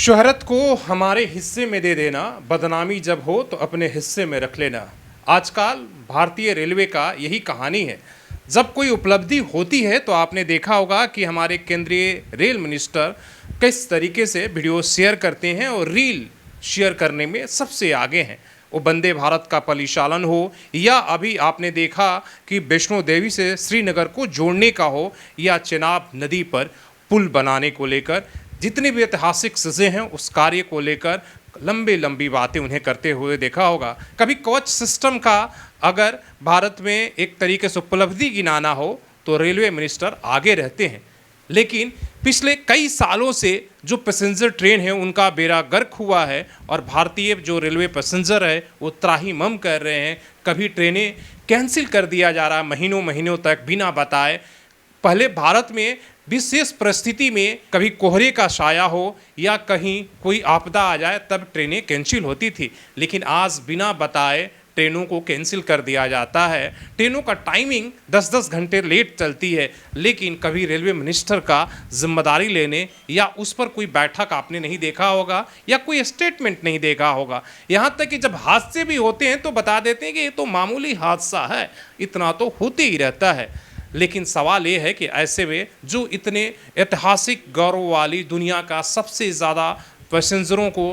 शोहरत को हमारे हिस्से में दे देना, बदनामी जब हो तो अपने हिस्से में रख लेना। आजकल भारतीय रेलवे का यही कहानी है। जब कोई उपलब्धि होती है तो आपने देखा होगा कि हमारे केंद्रीय रेल मिनिस्टर किस तरीके से वीडियो शेयर करते हैं और रील शेयर करने में सबसे आगे हैं। वो वंदे भारत का परिचालन हो या अभी आपने देखा कि वैष्णो देवी से श्रीनगर को जोड़ने का हो या चेनाब नदी पर पुल बनाने को लेकर, जितनी भी ऐतिहासिक चीज़ें हैं उस कार्य को लेकर लंबी लंबी बातें उन्हें करते हुए देखा होगा। कभी कोच सिस्टम का अगर भारत में एक तरीके से उपलब्धि गिनाना हो तो रेलवे मिनिस्टर आगे रहते हैं, लेकिन पिछले कई सालों से जो पैसेंजर ट्रेन है उनका बेड़ा गर्क हुआ है और भारतीय जो रेलवे पैसेंजर है वो त्राहिमाम कर रहे हैं। कभी ट्रेनें कैंसिल कर दिया जा रहा है महीनों महीनों तक बिना बताए। पहले भारत में विशेष परिस्थिति में कभी कोहरे का साया हो या कहीं कोई आपदा आ जाए तब ट्रेनें कैंसिल होती थी, लेकिन आज बिना बताए ट्रेनों को कैंसिल कर दिया जाता है। ट्रेनों का टाइमिंग 10-10 घंटे लेट चलती है, लेकिन कभी रेलवे मिनिस्टर का जिम्मेदारी लेने या उस पर कोई बैठक आपने नहीं देखा होगा या कोई स्टेटमेंट नहीं देखा होगा। यहाँ तक कि जब हादसे भी होते हैं तो बता देते हैं कि ये तो मामूली हादसा है, इतना तो होते ही रहता है। लेकिन सवाल ये है कि ऐसे में जो इतने ऐतिहासिक गौरव वाली दुनिया का सबसे ज़्यादा पैसेंजरों को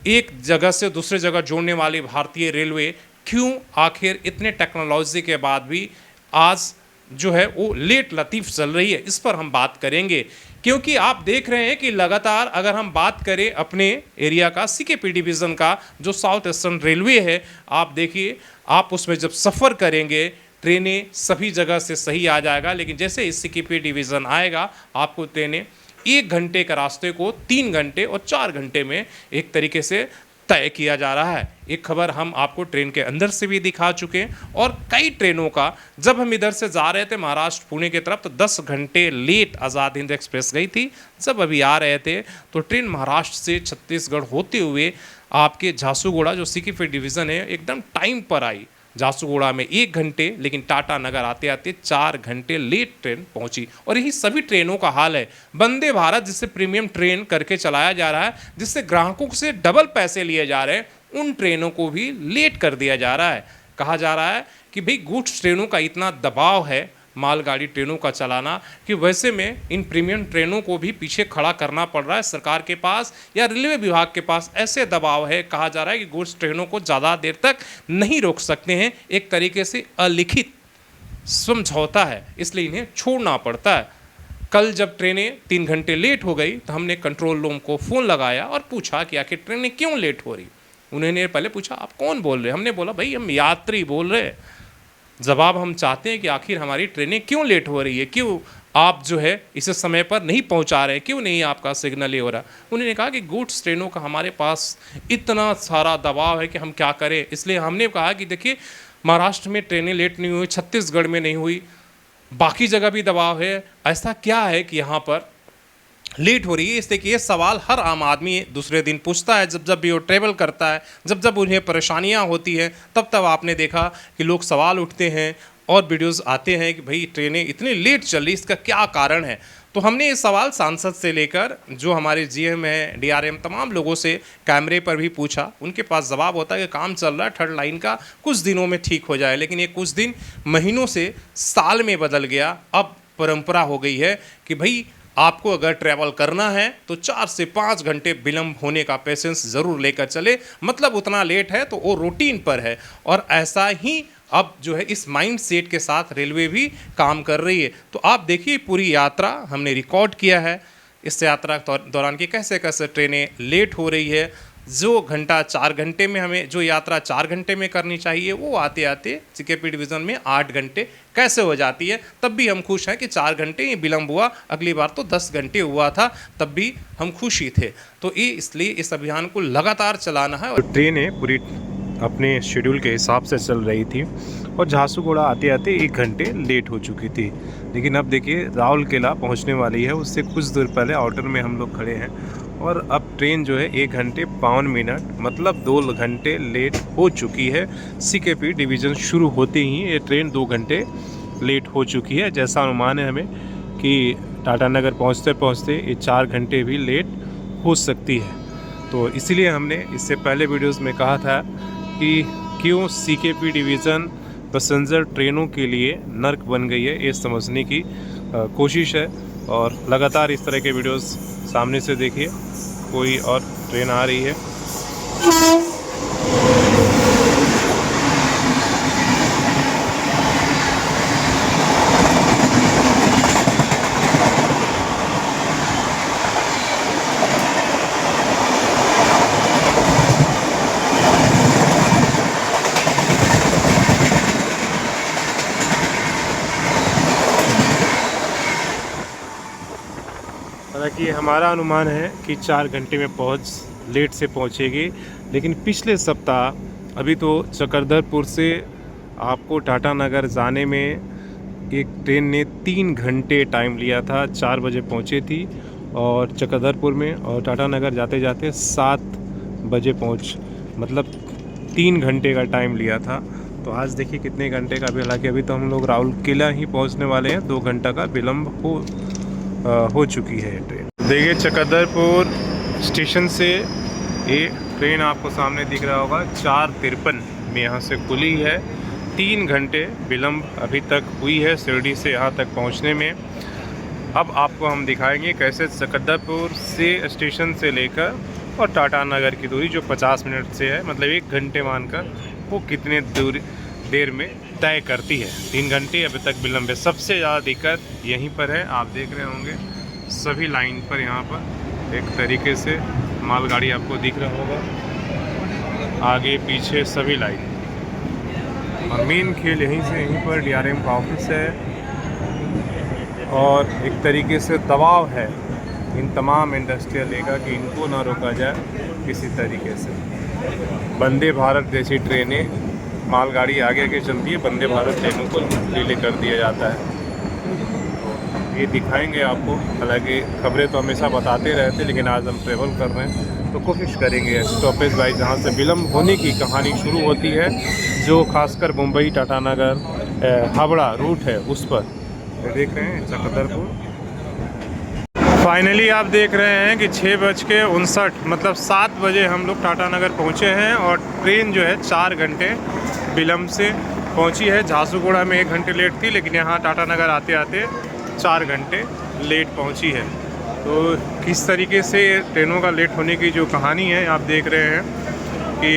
एक जगह से दूसरे जगह जोड़ने वाली भारतीय रेलवे क्यों आखिर इतने टेक्नोलॉजी के बाद भी आज जो है वो लेट लतीफ़ चल रही है, इस पर हम बात करेंगे। क्योंकि आप देख रहे हैं कि लगातार अगर हम बात करें अपने एरिया का सीकेपी डिवीज़न का जो साउथ ईस्टर्न रेलवे है, आप देखिए आप उसमें जब सफ़र करेंगे ट्रेनें सभी जगह से सही आ जाएगा, लेकिन जैसे इस सीकेपी डिवीज़न आएगा आपको ट्रेनें 1 घंटे का रास्ते को 3 घंटे और 4 घंटे में एक तरीके से तय किया जा रहा है। एक खबर हम आपको ट्रेन के अंदर से भी दिखा चुके हैं और कई ट्रेनों का जब हम इधर से जा रहे थे महाराष्ट्र पुणे की तरफ तो 10 घंटे लेट आज़ाद हिंद एक्सप्रेस गई थी। जब अभी आ रहे थे तो ट्रेन महाराष्ट्र से छत्तीसगढ़ होते हुए आपके झारसुगुड़ा जो सीकेपी डिवीज़न है एकदम टाइम पर आई। झारसुगुड़ा में 1 घंटे, लेकिन टाटा नगर आते आते 4 घंटे लेट ट्रेन पहुंची। और यही सभी ट्रेनों का हाल है। वंदे भारत जिससे प्रीमियम ट्रेन करके चलाया जा रहा है, जिससे ग्राहकों से डबल पैसे लिए जा रहे हैं, उन ट्रेनों को भी लेट कर दिया जा रहा है। कहा जा रहा है कि भाई गुड्स ट्रेनों का इतना दबाव है मालगाड़ी ट्रेनों का चलाना कि वैसे में इन प्रीमियम ट्रेनों को भी पीछे खड़ा करना पड़ रहा है सरकार के पास या रेलवे विभाग के पास। ऐसे दबाव है, कहा जा रहा है कि गुड्स ट्रेनों को ज़्यादा देर तक नहीं रोक सकते हैं, एक तरीके से अलिखित समझौता है, इसलिए इन्हें छोड़ना पड़ता है। कल जब ट्रेनें 3 घंटे लेट हो गई तो हमने कंट्रोल रूम को फ़ोन लगाया और पूछा कि आखिर ट्रेनें क्यों लेट हो रही। उन्होंने पहले पूछा आप कौन बोल रहे हैं, हमने बोला भाई हम यात्री बोल रहे हैं। जवाब हम चाहते हैं कि आखिर हमारी ट्रेनें क्यों लेट हो रही है, क्यों आप जो है इसे समय पर नहीं पहुंचा रहे, क्यों नहीं आपका सिग्नल ये हो रहा। उन्होंने कहा कि गुड्स ट्रेनों का हमारे पास इतना सारा दबाव है कि हम क्या करें। इसलिए हमने कहा कि देखिए महाराष्ट्र में ट्रेनें लेट नहीं हुई, छत्तीसगढ़ में नहीं हुई, बाकी जगह भी दबाव है, ऐसा क्या है कि यहाँ पर लेट हो रही है। इसलिए कि ये सवाल हर आम आदमी दूसरे दिन पूछता है जब जब भी वो ट्रैवल करता है, जब जब उन्हें परेशानियां होती हैं तब तब आपने देखा कि लोग सवाल उठते हैं और वीडियोस आते हैं कि भाई ट्रेनें इतनी लेट चल रही, इसका क्या कारण है। तो हमने ये सवाल सांसद से लेकर जो हमारे जीएम है, डीआरएम, तमाम लोगों से कैमरे पर भी पूछा। उनके पास जवाब होता है कि काम चल रहा है, 3rd लाइन का कुछ दिनों में ठीक हो जाए, लेकिन ये कुछ दिन महीनों से साल में बदल गया। अब परंपरा हो गई है कि भाई आपको अगर ट्रैवल करना है तो 4 से 5 घंटे विलम्ब होने का पेशेंस ज़रूर लेकर चले, मतलब उतना लेट है तो वो रूटीन पर है। और ऐसा ही अब जो है इस माइंड सेट के साथ रेलवे भी काम कर रही है। तो आप देखिए पूरी यात्रा हमने रिकॉर्ड किया है, इस यात्रा के दौरान की कैसे कैसे ट्रेनें लेट हो रही है। जो घंटा 4 घंटे में हमें जो यात्रा 4 घंटे में करनी चाहिए वो आते आते सीकेपी डिवीज़न में 8 घंटे कैसे हो जाती है। तब भी हम खुश हैं कि 4 घंटे ही विलम्ब हुआ, अगली बार तो 10 घंटे हुआ था, तब भी हम खुश ही थे। तो ये इसलिए इस अभियान को लगातार चलाना है। और ट्रेनें पूरी अपने शेड्यूल के हिसाब से चल रही थी और झारसुगुड़ा आते आते 1 घंटे लेट हो चुकी थी। लेकिन अब देखिए राउरकेला पहुंचने वाली है, उससे कुछ दूर पहले आउटर में हम लोग खड़े हैं और अब ट्रेन जो है 1 घंटे 52 मिनट मतलब 2 घंटे लेट हो चुकी है। सीकेपी डिवीज़न शुरू होते ही ये ट्रेन 2 घंटे लेट हो चुकी है। जैसा अनुमान है हमें कि टाटा नगर पहुंचते पहुंचते ये 4 घंटे भी लेट हो सकती है। तो इसीलिए हमने इससे पहले वीडियोस में कहा था कि क्यों सीकेपी डिवीज़न पैसेंजर ट्रेनों के लिए नर्क बन गई है, ये समझने की कोशिश है। और लगातार इस तरह के वीडियोस सामने से देखिए। कोई और ट्रेन आ रही है। हालांकि हमारा अनुमान है कि 4 घंटे में लेट से पहुंचेगी, लेकिन पिछले सप्ताह अभी तो चकरधरपुर से आपको टाटा नगर जाने में एक ट्रेन ने 3 घंटे टाइम लिया था। 4 बजे पहुंची थी और चकरधरपुर में, और टाटा नगर जाते जाते 7 बजे मतलब 3 घंटे का टाइम लिया था। तो आज देखिए कितने घंटे का भी, हालांकि अभी तो हम लोग राउरकेला ही पहुंचने वाले हैं। 2 घंटा का विलम्ब हो चुकी है ट्रेन। देखिए चकरधरपुर स्टेशन से ये ट्रेन आपको सामने दिख रहा होगा, 4:53 में यहाँ से खुली है। 3 घंटे विलम्ब अभी तक हुई है शिरडी से यहाँ तक पहुँचने में। अब आपको हम दिखाएंगे कैसे चकरधरपुर से स्टेशन से लेकर और टाटा नगर की दूरी जो 50 मिनट से है, मतलब 1 घंटे मानकर, वो कितने देर में तय करती है। 3 घंटे अभी तक विलम्ब है। सबसे ज़्यादा दिक्कत यहीं पर है, आप देख रहे होंगे सभी लाइन पर यहाँ पर एक तरीके से मालगाड़ी आपको दिख रहा होगा, आगे पीछे सभी लाइन। और मेन खेल यहीं पर डीआरएम का ऑफिस है और एक तरीके से दबाव है इन तमाम इंडस्ट्रियल का कि इनको ना रोका जाए किसी तरीके से। वंदे भारत जैसी ट्रेनें, मालगाड़ी आगे आगे चलती है, वंदे भारत ट्रेनों को डिले कर दिया जाता है। ये दिखाएंगे आपको, हालांकि खबरें तो हमेशा बताते रहते, लेकिन आज हम ट्रेवल कर रहे हैं तो कोशिश करेंगे स्टॉपेज बाई जहाँ से विलम्ब होने की कहानी शुरू होती है, जो खासकर मुंबई टाटा नगर हावड़ा रूट है उस पर। देख रहे हैं चकरधरपुर। फाइनली आप देख रहे हैं कि 6:59 मतलब 7 बजे हम लोग टाटा नगर पहुँचे हैं और ट्रेन जो है 4 घंटे विलम्ब से पहुँची है। झारसुगुड़ा में 1 घंटे लेट थी, लेकिन यहाँ टाटा नगर आते आते 4 घंटे लेट पहुँची है। तो किस तरीके से ट्रेनों का लेट होने की जो कहानी है आप देख रहे हैं कि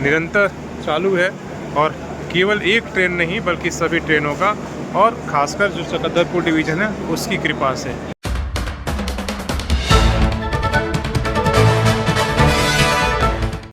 निरंतर चालू है, और केवल एक ट्रेन नहीं बल्कि सभी ट्रेनों का, और ख़ासकर जो चकरधरपुर डिवीज़न है उसकी कृपा से।